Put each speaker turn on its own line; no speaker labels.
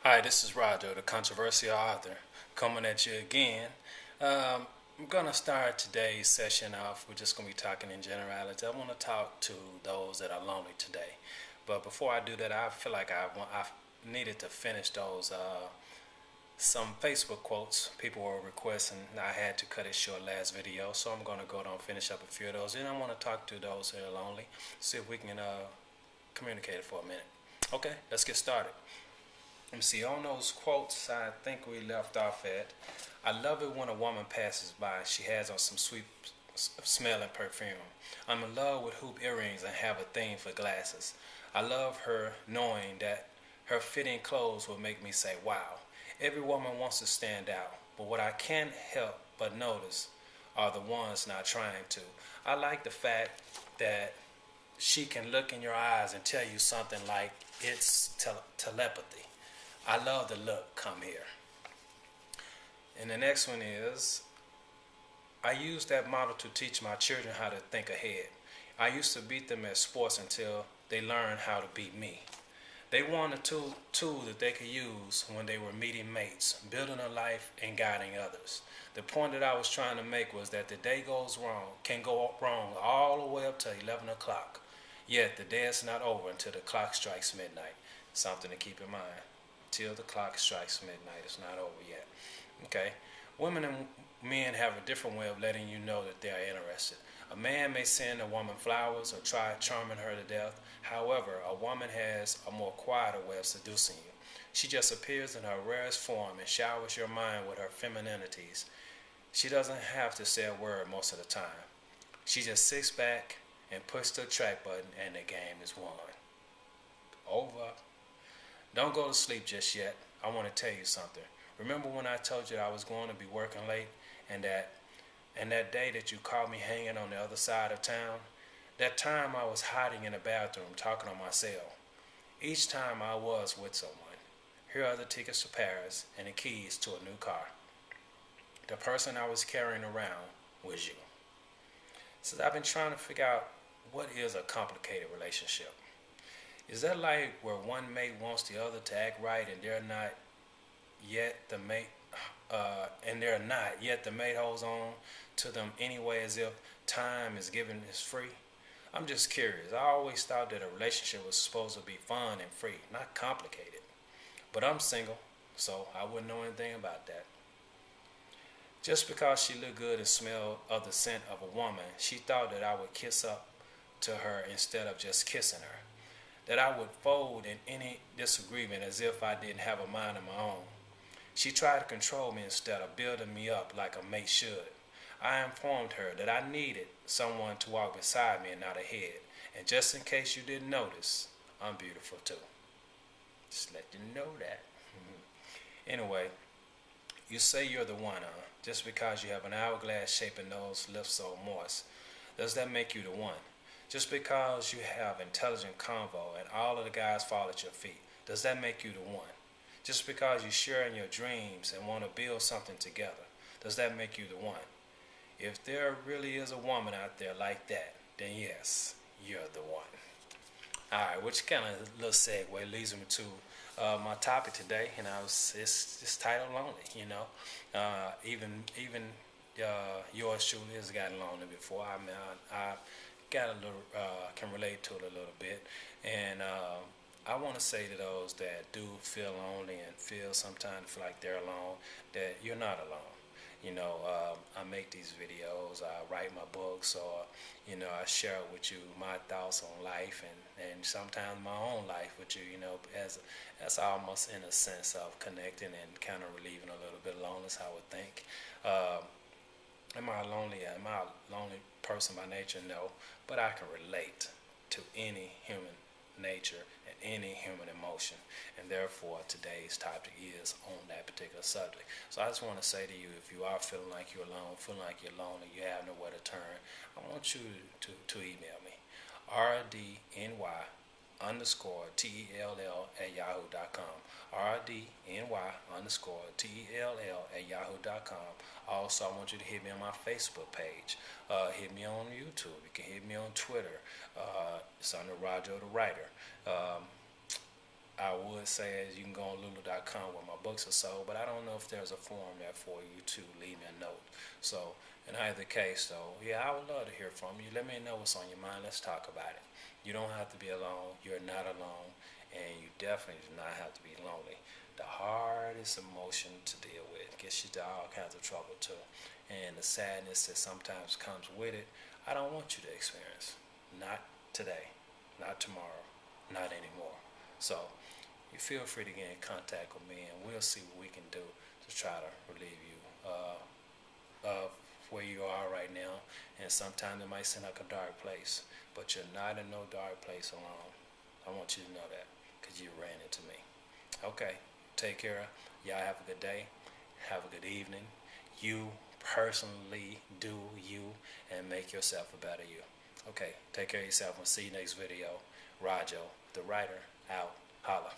Hi, this is Rajo, the controversial author, coming at you again. I'm going to start today's session off. We're just going to be talking in generality. I want to talk to those that are lonely today. But before I do that, I feel like I needed to finish those some Facebook quotes people were requesting. I had to cut it short last video, so I'm going to go down and finish up a few of those. And I want to talk to those that are lonely, see if we can communicate it for a minute. Okay, let's get started. Let me see, on those quotes, I think we left off at, I love it when a woman passes by. She has on some sweet smelling perfume. I'm in love with hoop earrings and have a thing for glasses. I love her knowing that her fitting clothes will make me say, wow. Every woman wants to stand out, but what I can't help but notice are the ones not trying to. I like the fact that she can look in your eyes and tell you something like it's telepathy. I love the look, come here. And the next one is, I use that model to teach my children how to think ahead. I used to beat them at sports until they learned how to beat me. They want a tool that they could use when they were meeting mates, building a life and guiding others. The point that I was trying to make was that the day can go wrong all the way up to 11 o'clock. Yet the day is not over until the clock strikes midnight. Something to keep in mind. Till the clock strikes midnight, it's not over yet. Okay? Women and men have a different way of letting you know that they are interested. A man may send a woman flowers or try charming her to death. However, a woman has a more quieter way of seducing you. She just appears in her rarest form and showers your mind with her femininities. She doesn't have to say a word most of the time. She just sits back and pushes the track button and the game is won. Over. Don't go to sleep just yet. I want to tell you something. Remember when I told you that I was going to be working late and that day that you caught me hanging on the other side of town? That time I was hiding in the bathroom talking on my cell. Each time I was with someone. Here are the tickets to Paris and the keys to a new car. The person I was carrying around was you. So I've been trying to figure out what is a complicated relationship. Is that like where one mate wants the other to act right and they're not yet the mate yet the mate holds on to them anyway as if time is given is free? I'm just curious. I always thought that a relationship was supposed to be fun and free, not complicated. But I'm single, so I wouldn't know anything about that. Just because she looked good and smelled of the scent of a woman, she thought that I would kiss up to her instead of just kissing her. That I would fold in any disagreement as if I didn't have a mind of my own. She tried to control me instead of building me up like a mate should. I informed her that I needed someone to walk beside me and not ahead. And just in case you didn't notice, I'm beautiful too. Just let you know that. Anyway, you say you're the one, huh? Just because you have an hourglass shape and nose, lips so moist. Does that make you the one? Just because you have intelligent convo and all of the guys fall at your feet, does that make you the one? Just because you share in your dreams and want to build something together, does that make you the one? If there really is a woman out there like that, then yes, you're the one. Alright, which kind of little segue leads me to my topic today, it's titled Lonely, even yours truly has gotten lonely before. I mean, I got a little, can relate to it a little bit, and I want to say to those that do feel lonely and sometimes feel like they're alone, that you're not alone. I make these videos, I write my books, or I share with you my thoughts on life and sometimes my own life with you. As almost in a sense of connecting and kind of relieving a little bit of loneliness, I would think. Am I lonely? Am I a lonely person by nature? No, but I can relate to any human nature and any human emotion, and therefore today's topic is on that particular subject. So I just want to say to you, if you are feeling like you're alone, feeling like you're lonely, you have nowhere to turn, I want you to email me, rdny_tell@yahoo.com, rdny_tell@yahoo.com. Also, I want you to hit me on my Facebook page. Hit me on YouTube. You can hit me on Twitter. It's under Rajo the Writer. I would say is you can go on lulu.com where my books are sold, but I don't know if there's a form there for you to leave me a note. So in either case, though, yeah, I would love to hear from you. Let me know what's on your mind. Let's talk about it. You don't have to be alone. You're not alone, and you definitely do not have to be lonely. The hardest emotion to deal with gets you to all kinds of trouble too, and the sadness that sometimes comes with it. I don't want you to experience. Not today, not tomorrow, not anymore. So you feel free to get in contact with me, and we'll see what we can do to try to relieve you of where you are right now. And sometimes it might seem like a dark place, but you're not in no dark place alone. I want you to know that because you ran into me. Okay, take care. Y'all have a good day. Have a good evening. You personally do you and make yourself a better you. Okay, take care of yourself. We'll see you next video. Rajo, the writer, out. Holla.